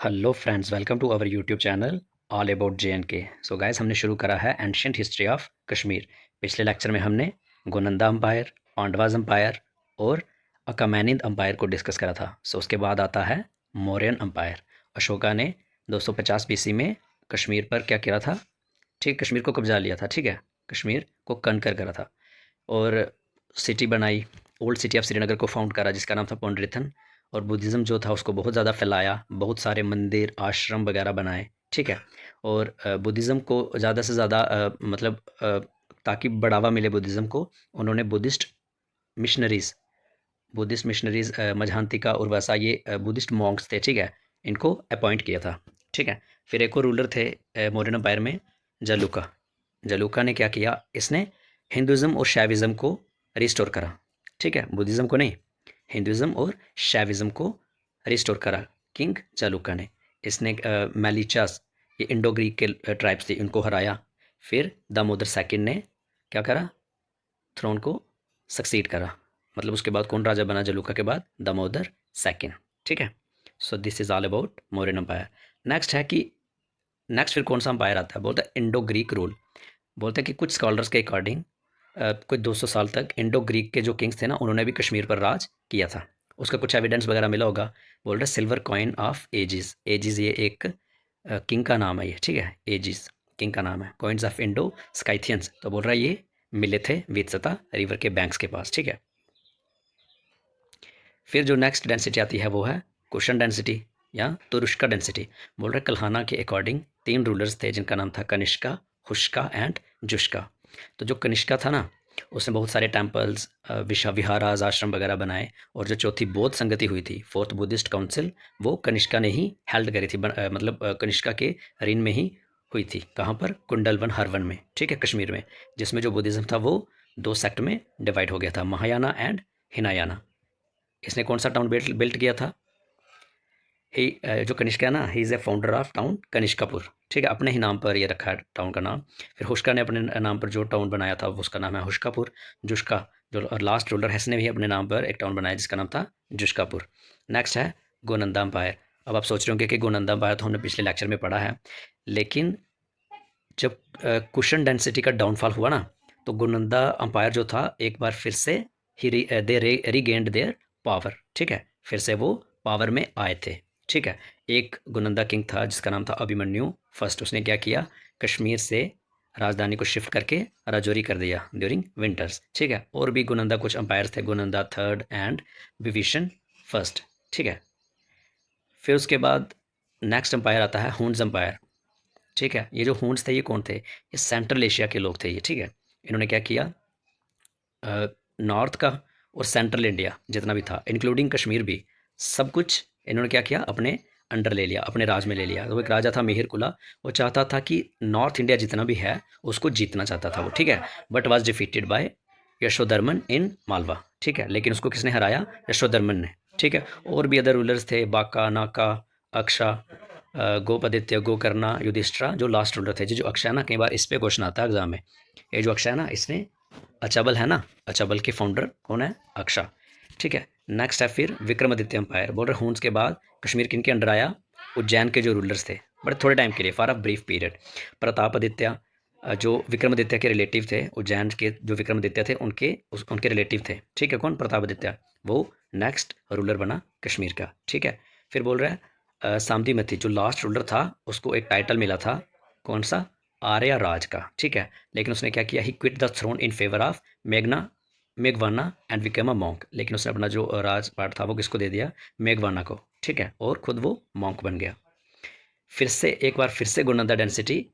Hello friends, welcome to our YouTube channel all about JNK। So guys, हमने शुरू करा है एंशियंट हिस्ट्री ऑफ कश्मीर। पिछले लेक्चर में हमने गोनंदा अम्पायर, पांडवाज अम्पायर और अकामैनिद अम्पायर को डिस्कस करा था। सो उसके बाद आता है मौर्यन अम्पायर। अशोका ने 250 BC में कश्मीर पर क्या किया था? ठीक, कश्मीर को कब्जा लिया था। ठीक है, कश्मीर को कनकर करा था और सिटी बनाई। ओल्ड सिटी ऑफ श्रीनगर को फाउंड करा जिसका नाम था पौंडरिथन। और बुद्धिज़्म जो था उसको बहुत ज़्यादा फैलाया, बहुत सारे मंदिर आश्रम वगैरह बनाए। ठीक है, और बुद्धिज़्म को ज़्यादा से ज़्यादा ताकि बढ़ावा मिले बुद्धिज़्म को, उन्होंने मिशनरीज़ बुद्धिस्ट मिशनरीज़ मझांतिका और वैसा ये बुद्धिस्ट मॉन्क्स थे। ठीक है, इनको अपॉइंट किया था। ठीक है, फिर एक और रूलर थे मौर्यन एम्पायर में, जलुका। जलुका ने क्या किया? इसने हिंदुज़्म और शैविज़्म को रिस्टोर करा। ठीक है, बुद्धिज़्म को नहीं, हिंदुज़्म और शैविज़्म को रिस्टोर करा किंग जलुका ने। इसने मैलिचास, ये इंडो ग्रीक के ट्राइब्स थे, इनको हराया। फिर दामोदर सेकंड ने क्या करा? थ्रोन को सक्सीड करा। मतलब उसके बाद कौन राजा बना जलुका के बाद? दामोदर सेकंड। ठीक है, so this is all about Mauryan empire. Next है कि नेक्स्ट फिर कौन सा अंपायर आता है? बोलता है इंडो ग्रीक रूल। बोलते हैं कि कुछ स्कॉलर्स के अकॉर्डिंग कुछ 200 साल तक इंडो ग्रीक के जो किंग्स थे ना, उन्होंने भी कश्मीर पर राज किया था। उसका कुछ एविडेंस वगैरह मिला होगा। बोल रहे silver coin of Azes. Azes ये एक किंग का नाम है ये। ठीक है, एजिस किंग का नाम है। कॉइन्स ऑफ इंडो स्काइथियंस, तो बोल रहा है ये मिले थे वेत्सता रिवर के बैंक्स के पास। ठीक है, फिर जो नेक्स्ट डेंसिटी आती है वो है कुशन डेंसिटी या तुरुष्का डेंसिटी। बोल रहे कल्हाना के अकॉर्डिंग 3 रूलर्स थे जिनका नाम था कनिष्का, हुष्का एंड जुष्का। तो जो कनिष्का था ना, उसने बहुत सारे टेम्पल्स, विहाराज, आश्रम वगैरह बनाए। और जो चौथी बौद्ध संगति हुई थी, फोर्थ बुद्धिस्ट काउंसिल, वो कनिष्का ने ही हेल्ड करी थी। मतलब कनिष्का के रीन में ही हुई थी। कहाँ पर? कुंडलवन हरवन में। ठीक है, कश्मीर में, जिसमें जो बुद्धिज्म था वो 2 सेक्ट में डिवाइड हो गया था, महायाना एंड हिनायाना। इसने कौन सा टाउन बिल्ट बिल्ट किया था? ही जो कनिष्का है ना, he is a founder of town Kanishkapur. ठीक है, अपने ही नाम पर ये रखा है टाउन का नाम। फिर हुष्का ने अपने नाम पर जो टाउन बनाया था उसका नाम है हुष्कापुर। जुष्का जो और लास्ट रूलर है, इसने भी अपने नाम पर एक टाउन बनाया जिसका नाम था जुष्कापुर। नेक्स्ट है गोनंदा अम्पायर। अब आप सोच रहे होंगे कि गोनंदा अम्पायर तो हमने पिछले लेक्चर में पढ़ा है, लेकिन जब कुशन डेंसिटी का डाउनफॉल हुआ ना, तो गोनंदा अम्पायर जो था एक बार फिर से ही दे रीगेंड देयर पावर। ठीक है, फिर से वो पावर में आए थे। ठीक है, एक गोनंदा किंग था जिसका नाम था अभिमन्यु फर्स्ट। उसने क्या किया? कश्मीर से राजधानी को शिफ्ट करके राजौरी कर दिया ड्यूरिंग विंटर्स। ठीक है, और भी गोनंदा कुछ अंपायर थे, Gonanda third and Vibhishan first. ठीक है, फिर उसके बाद नेक्स्ट अंपायर आता है हून्स अंपायर। ठीक है, ये जो हून्स थे ये कौन थे? ये सेंट्रल एशिया के लोग थे ये। ठीक है, इन्होंने क्या किया? नॉर्थ का और सेंट्रल इंडिया जितना भी था, इंक्लूडिंग कश्मीर भी, सब कुछ इन्होंने क्या किया? अपने अंडर ले लिया, अपने राज में ले लिया। तो एक राजा था मिहिर कुला, वो चाहता था कि नॉर्थ इंडिया जितना भी है उसको जीतना चाहता था वो। ठीक है, but was defeated by Yashodharman in Malwa. ठीक है, लेकिन उसको किसने हराया? यशोधर्मन ने। ठीक है, और भी अदर रूलर्स थे, बाका, नाका, अक्षा, गोपादित्य, गोकर्णा, युधिष्ठिरा, जो लास्ट रूलर थे। जो अक्षय ना, कई बार इस पे क्वेश्चन आता है एग्जाम में। ये जो अक्षय है ना, इसने अचाबल है ना, अचाबल के फाउंडर कौन है? अक्षा। ठीक है, नेक्स्ट है फिर विक्रमादित्य एम्पायर। बोल रहे हून्स के बाद कश्मीर किन के अंडर आया? उज्जैन के जो रूलर्स थे, बड़े थोड़े टाइम के लिए, for a brief period. Pratapaditya, जो विक्रमादित्य के रिलेटिव थे, उज्जैन के जो विक्रमादित्य थे उनके रिलेटिव थे। ठीक है, कौन? प्रतापादित्य। वो नेक्स्ट रूलर बना कश्मीर का। ठीक है, फिर बोल रहा है सामंती जो लास्ट रूलर था उसको एक टाइटल मिला था, कौन सा? आर्या राज का। ठीक है, लेकिन उसने क्या किया? He quit the throne in favour of मेघवाना एंड बिकम अ मॉन्क। लेकिन उसने अपना जो राजपाट था वो किसको दे दिया? मेघवाना को। ठीक है, और खुद वो मॉन्क बन गया। फिर से एक बार फिर से गुणनदा डेंसिटी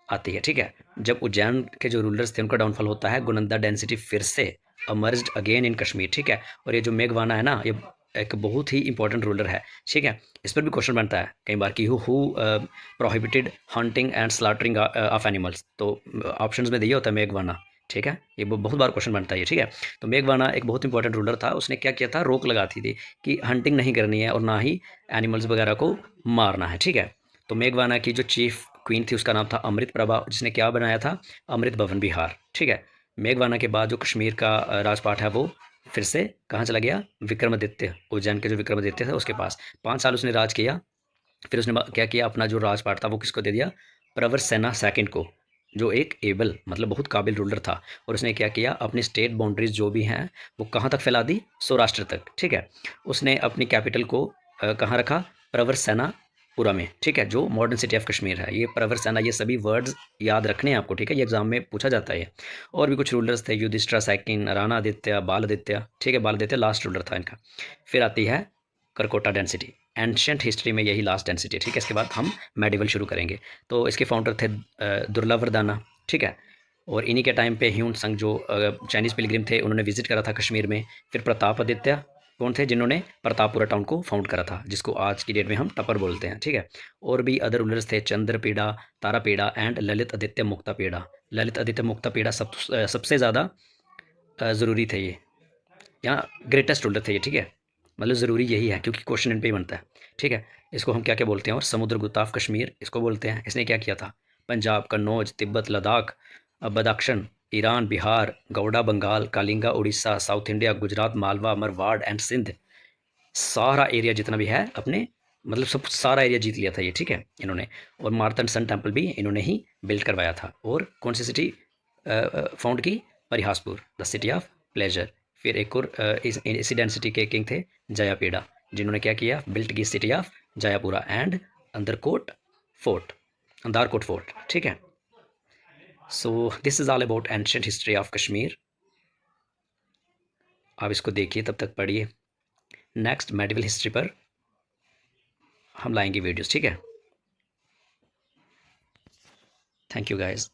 आती है। ठीक है, जब उज्जैन के जो रूलर्स थे उनका डाउनफॉल होता है, गुणनदा डेंसिटी फिर से अमर्ज्ड अगेन इन कश्मीर। ठीक है, और ये जो मेघवाना है ना, ये एक बहुत ही इंपॉर्टेंट रूलर है। ठीक है, इस पर भी क्वेश्चन बनता है कई बार कि who prohibited hunting and slaughtering of animals. तो ऑप्शंस में दिया होता है मेघवाना। ठीक है, ये बहुत बार क्वेश्चन बनता है ये। ठीक है, तो मेघवाना एक बहुत इंपॉर्टेंट रूलर था। उसने क्या किया था? रोक लगाती थी कि हंटिंग नहीं करनी है और ना ही एनिमल्स वगैरह को मारना है। ठीक है, तो मेघवाना की जो चीफ क्वीन थी उसका नाम था अमृत प्रभा, जिसने क्या बनाया था? अमृत भवन बिहार। ठीक है, मेघवाना के बाद जो कश्मीर का राजपाट है वो फिर से कहाँ चला गया? विक्रमादित्य, उज्जैन के जो विक्रमादित्य थे उसके पास। 5 साल उसने राज किया। फिर उसने क्या किया, अपना जो राजपाट था वो किसको दे दिया, प्रवर सेना सेकंड को, जो एक एबल मतलब बहुत काबिल रूलर था। और उसने क्या किया, अपनी स्टेट बाउंड्रीज जो भी हैं वो कहाँ तक फैला दी, सौराष्ट्र तक, ठीक है। उसने अपनी कैपिटल को कहाँ रखा, प्रवर सेनापुरा में, ठीक है, जो मॉडर्न सिटी ऑफ कश्मीर है। ये प्रवर सेना, ये सभी वर्ड्स याद रखने हैं आपको, ठीक है, ये एग्जाम में पूछा जाता है ये। और भी कुछ रूलर्स थे, युधिष्ठिर सेकंड, राणा आदित्य, बाल आदित्य, ठीक है, बाल आदित्य लास्ट रूलर था इनका। फिर आती है करकोटा डेंसिटी, एंशंट हिस्ट्री में यही लास्ट डेंसिटी है, ठीक है। इसके बाद हम मेडिवल शुरू करेंगे। तो इसके फाउंडर थे दुर्लभरदाना, ठीक है। और इन्हीं के टाइम पे ह्यून संग जो चाइनीज़ पिलग्रिम थे, उन्होंने विजिट करा था कश्मीर में। फिर प्रताप आदित्य कौन थे, जिन्होंने प्रतापपुरा टाउन को फाउंड करा था, जिसको आज की डेट में हम टपर बोलते हैं, ठीक है। और भी अदर रूलर्स थे, चंद्रपीड़ा, तारापीड़ा एंड ललित आदित्य मुक्तापीड़ा। ललित आदित्य मुक्तापीड़ा सबसे ज़्यादा ज़रूरी थे ये, यहाँ ग्रेटेस्ट रूलर थे ये, ठीक है। मतलब ज़रूरी यही है क्योंकि क्वेश्चन इन पे ही बनता है, ठीक है। इसको हम क्या क्या बोलते हैं, और समुद्र गुत्ताफ कश्मीर इसको बोलते हैं। इसने क्या किया था, Punjab, Kannauj, Tibet, Ladakh, Badakhshan, Iran, Bihar, Gauda, Bengal, Kalinga, Orissa, south India, Gujarat, Malwa, Marwar and Sindh, सारा एरिया जितना भी है अपने, मतलब सब सारा एरिया जीत लिया था ये, ठीक है, इन्होंने। और मार्तंड सन टेम्पल भी इन्होंने ही बिल्ड करवाया था। और कौन सी सिटी फाउंड की, Parihaspur, the city of pleasure. फिर एक और इसी डेंसिटी के किंग थे जयापेड़ा, जिन्होंने क्या किया, बिल्ट की city of Jayapura and Andarkot fort, Andarkot fort, ठीक है। So this is all about ancient history of Kashmir. आप इसको देखिए, तब तक पढ़िए। नेक्स्ट मेडिवल हिस्ट्री पर हम लाएंगे वीडियोस, ठीक है। Thank you guys.